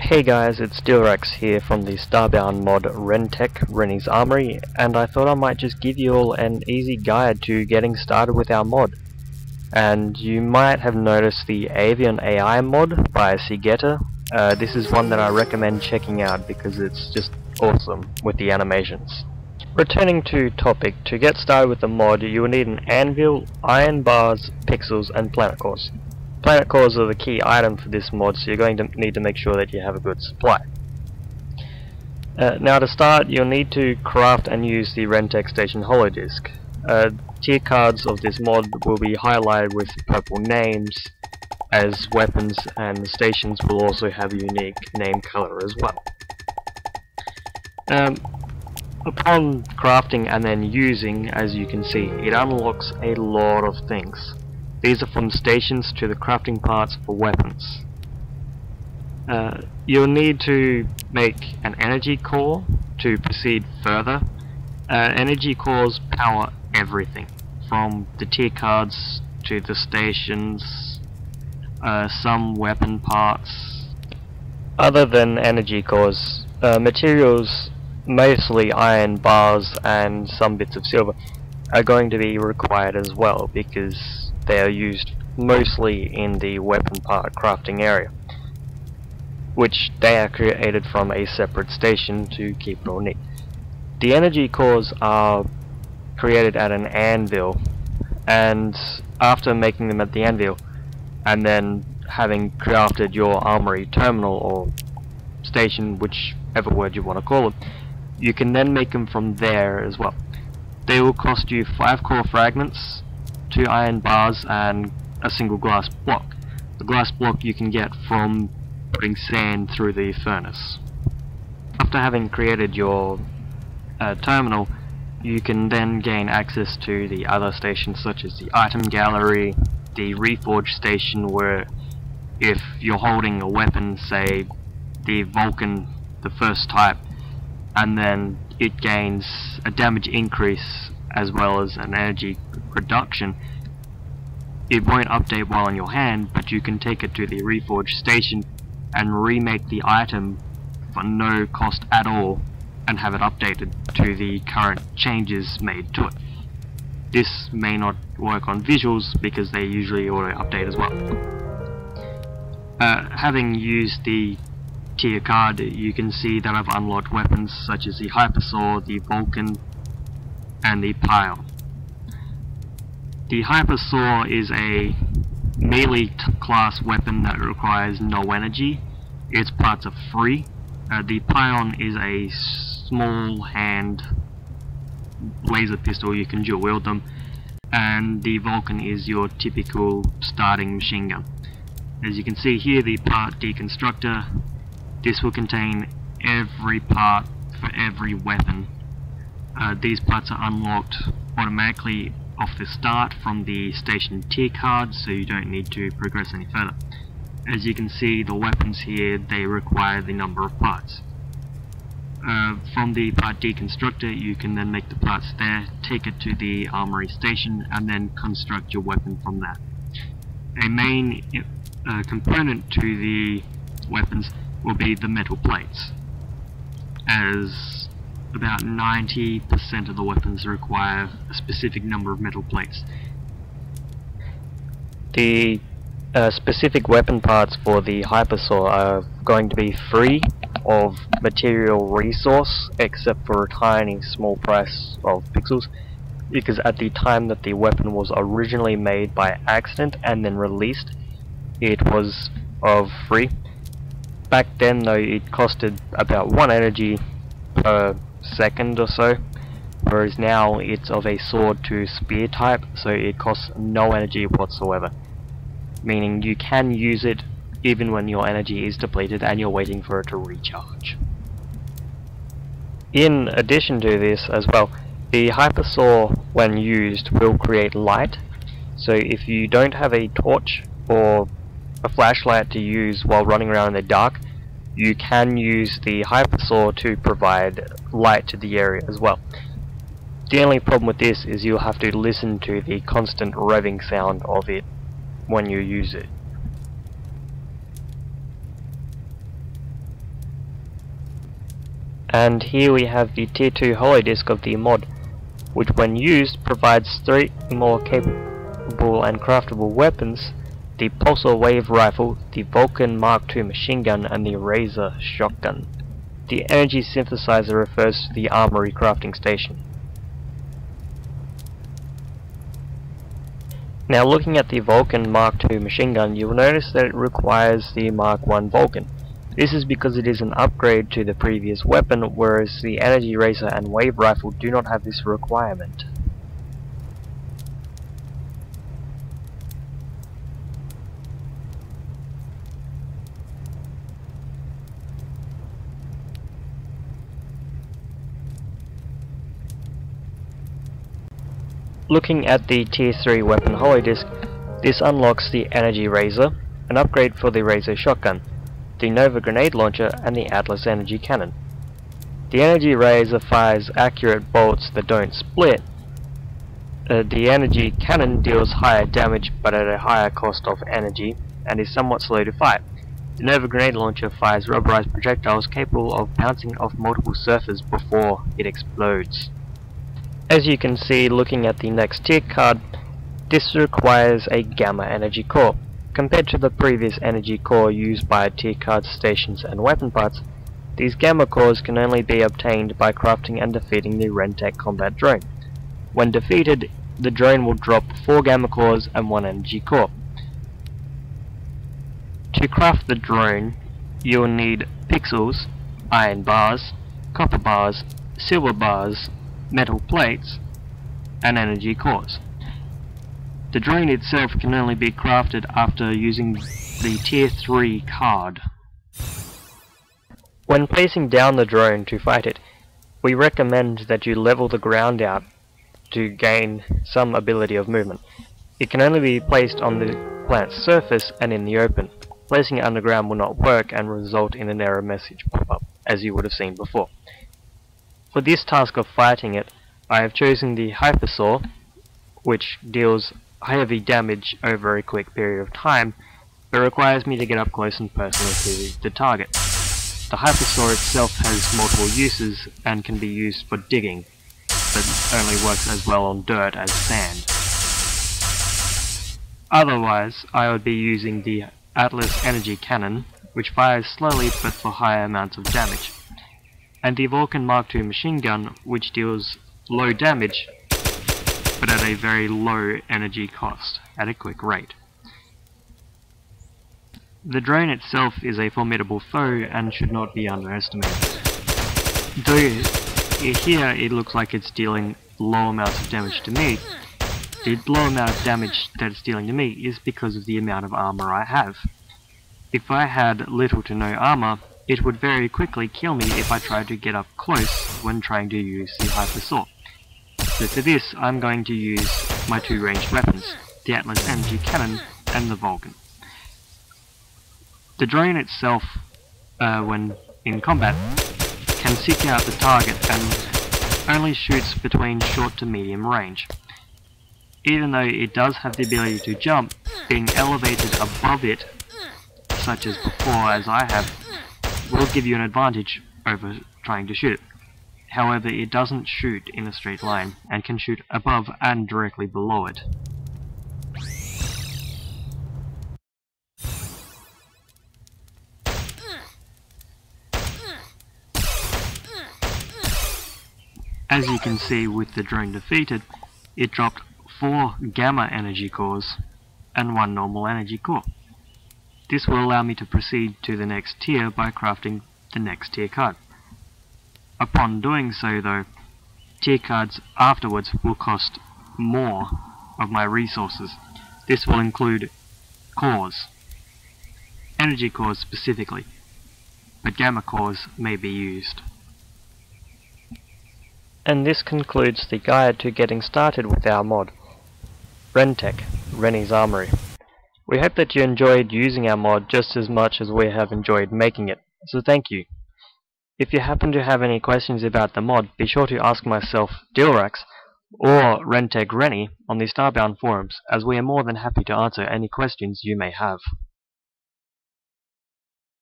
Hey guys, it's Giraffe here from the Starbound mod RenTek, RenisArmoury, and I thought I might just give you all an easy guide to getting started with our mod. And you might have noticed the Avian AI mod by Sigeta. This is one that I recommend checking out because it's just awesome with the animations. Returning to topic, to get started with the mod you will need an anvil, iron bars, pixels and planet cores. Planet cores are the key item for this mod, so you're going to need to make sure that you have a good supply. Now to start, you'll need to craft and use the RenTek station holodisk. Tier cards of this mod will be highlighted with purple names as weapons, and the stations will also have a unique name color as well. Upon crafting and then using, as you can see, it unlocks a lot of things. These are from stations to the crafting parts for weapons. You'll need to make an energy core to proceed further. Energy cores power everything, from the tier cards to the stations, some weapon parts. Other than energy cores, materials, mostly iron bars and some bits of silver, are going to be required as well, because they are used mostly in the weapon part crafting area, which they are created from a separate station to keep it all neat. The energy cores are created at an anvil, and after making them at the anvil and then having crafted your armory terminal or station, whichever word you want to call it, you can then make them from there as well. They will cost you 5 core fragments, 2 iron bars and a single glass block. The glass block you can get from putting sand through the furnace. After having created your terminal, you can then gain access to the other stations such as the item gallery, the reforge station, where if you're holding a weapon, say the Vulcan, the first type, and then it gains a damage increase as well as an energy reduction, it won't update while in your hand, but you can take it to the reforge station and remake the item for no cost at all and have it updated to the current changes made to it. This may not work on visuals because they usually auto update as well. Having used the tier card, you can see that I've unlocked weapons such as the Hypersaw, the Vulcan and the Pile. The Hypersaw is a melee class weapon that requires no energy. Its parts are free. The Pion is a small hand laser pistol, you can dual wield them, and the Vulcan is your typical starting machine gun. As you can see here, the part deconstructor, this will contain every part for every weapon. These parts are unlocked automatically off the start from the station tier card, so you don't need to progress any further. As you can see, the weapons here, they require the number of parts. From the part deconstructor, you can then make the parts there, take it to the armory station, and then construct your weapon from that. A main component to the weapons will be the metal plates, as about 90% of the weapons require a specific number of metal plates. The specific weapon parts for the Hypersaw are going to be free of material resource, except for a tiny small price of pixels, because at the time that the weapon was originally made by accident and then released, it was of free. Back then though, it costed about 1 energy per second or so, whereas now it's of a sword to spear type, so it costs no energy whatsoever, meaning you can use it even when your energy is depleted and you're waiting for it to recharge. In addition to this as well, the Hypersaw when used will create light, so if you don't have a torch or a flashlight to use while running around in the dark, you can use the Hypersaw to provide light to the area as well. The only problem with this is you'll have to listen to the constant revving sound of it when you use it. And here we have the tier 2 hollow disc of the mod, which when used provides 3 more capable and craftable weapons: the pulsar wave rifle, the Vulcan Mark II machine gun, and the Razor shotgun. The energy synthesizer refers to the Armoury crafting station. Now looking at the Vulcan Mark II machine gun, you will notice that it requires the Mark I Vulcan. This is because it is an upgrade to the previous weapon, whereas the Energy Razor and Wave Rifle do not have this requirement. Looking at the tier 3 weapon hollow disc, this unlocks the Energy Razor, an upgrade for the Razor shotgun, the Nova grenade launcher, and the Atlas energy cannon. The Energy Razor fires accurate bolts that don't split. The energy cannon deals higher damage but at a higher cost of energy and is somewhat slow to fire. The Nova grenade launcher fires rubberized projectiles capable of bouncing off multiple surfaces before it explodes. As you can see looking at the next tier card, this requires a Gamma energy core. Compared to the previous energy core used by tier card stations and weapon parts, these Gamma cores can only be obtained by crafting and defeating the RenTek combat drone. When defeated, the drone will drop 4 Gamma cores and 1 energy core. To craft the drone, you will need pixels, iron bars, copper bars, silver bars, metal plates, and energy cores. The drone itself can only be crafted after using the tier 3 card. When placing down the drone to fight it, we recommend that you level the ground out to gain some ability of movement. It can only be placed on the plant's surface and in the open. Placing it underground will not work and result in an error message pop up, as you would have seen before. For this task of fighting it, I have chosen the Hypersaw, which deals heavy damage over a quick period of time, but requires me to get up close and personal to the target. The Hypersaw itself has multiple uses and can be used for digging, but only works as well on dirt as sand. Otherwise, I would be using the Atlas energy cannon, which fires slowly but for higher amounts of damage, and the Vulcan Mark II machine gun, which deals low damage but at a very low energy cost, at a quick rate. The drone itself is a formidable foe and should not be underestimated. Though here it looks like it's dealing low amounts of damage to me, the low amount of damage that it's dealing to me is because of the amount of armor I have. If I had little to no armor, it would very quickly kill me if I tried to get up close when trying to use the Hypersaw. So for this, I'm going to use my 2 ranged weapons, the Atlas energy cannon and the Vulcan. The drone itself, when in combat, can seek out the target and only shoots between short to medium range. Even though it does have the ability to jump, being elevated above it, such as before as I have, will give you an advantage over trying to shoot it. However, it doesn't shoot in a straight line, and can shoot above and directly below it. As you can see with the drone defeated, it dropped 4 Gamma energy cores and 1 normal energy core. This will allow me to proceed to the next tier by crafting the next tier card. Upon doing so though, tier cards afterwards will cost more of my resources. This will include cores, energy cores specifically, but Gamma cores may be used. And this concludes the guide to getting started with our mod, RenTek, RenisArmoury. We hope that you enjoyed using our mod just as much as we have enjoyed making it, so thank you. If you happen to have any questions about the mod, be sure to ask myself, Dilrax, or RenTek Reni on the Starbound forums, as we are more than happy to answer any questions you may have.